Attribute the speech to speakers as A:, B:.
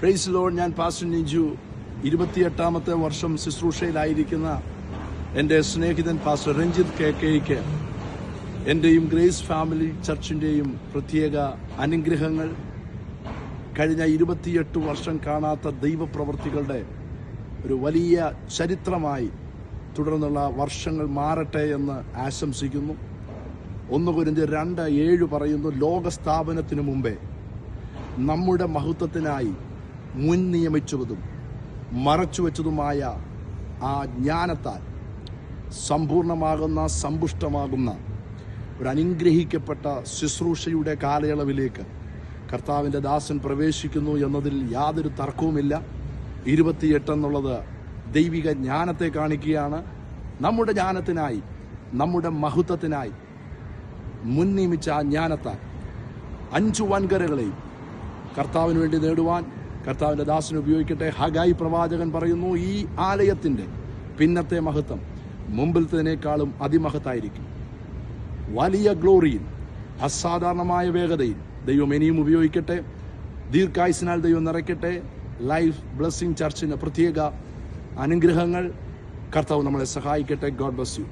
A: Price lord. ഞാൻ pastor Niju. 28ാമത്തെ വർഷം ശുശ്രൂഷയിലായിരിക്കുന്ന എൻ്റെ സ്നേഹിതൻ പാസ്റ്റർ രഞ്ജിത്ത് കെയ്ക്ക് എൻ്റെയും ഗ്രേസ് ഫാമിലി ചർച്ചിൻ്റെയും പ്രത്യേക അനുഗ്രഹങ്ങൾ. കഴിഞ്ഞ 28 വർഷം കാണാത്ത ദൈവപ്രവൃത്തികളുടെ ഒരു വലിയ ചരിത്രമായി തുടർന്നുള്ള വർഷങ്ങൾ മാറട്ടെ എന്ന് ആശംസിക്കുന്നു. 1 കൊരിന്ത്യർ 2:7 പറയുന്നു, ലോകസ്ഥാപനത്തിനു മുമ്പേ നമ്മുടെ മഹത്വത്തിനായി മുൻ നിയമിച്ചതും മറച്ചുവെച്ചതുമായ ആ ജ്ഞാനത്താൽ സമ്പൂർണമാകുന്ന സമ്പുഷ്ടമാകുന്ന ഒരു അനുഗ്രഹിക്കപ്പെട്ട ശുശ്രൂഷയുടെ കാലയളവിലേക്ക് കർത്താവിൻ്റെ ദാസൻ പ്രവേശിക്കുന്നു എന്നതിൽ യാതൊരു തർക്കവുമില്ല. 28 എന്നുള്ളത് ദൈവിക ജ്ഞാനത്തെ കാണിക്കുകയാണ്. നമ്മുടെ ജ്ഞാനത്തിനായി, നമ്മുടെ മഹത്വത്തിനായി മുൻ നിയമിച്ച ആ ജ്ഞാനത്താൽ 5 വൻകരകളെയും കർത്താവിന് വേണ്ടി നേടുവാൻ കർത്താവിൻ്റെ ദാസനെ ഉപയോഗിക്കട്ടെ. ഹഗായി പ്രവാചകൻ പറയുന്നു, ഈ ആലയത്തിൻ്റെ പിന്നത്തെ മഹത്വം മുമ്പിലത്തേക്കാളും അതിമഹത്തായിരിക്കും. വലിയ ഗ്ലോറിയിൽ, അസാധാരണമായ വേഗതയിൽ ദൈവം ഇനിയും ഉപയോഗിക്കട്ടെ. ദീർഘായുസിനാൽ ദൈവം നിറയ്ക്കട്ടെ. ലൈഫ് ബ്ലെസ്സിംഗ് ചർച്ചിന് പ്രത്യേക അനുഗ്രഹങ്ങൾ. കർത്താവ് നമ്മളെ സഹായിക്കട്ടെ. God bless you.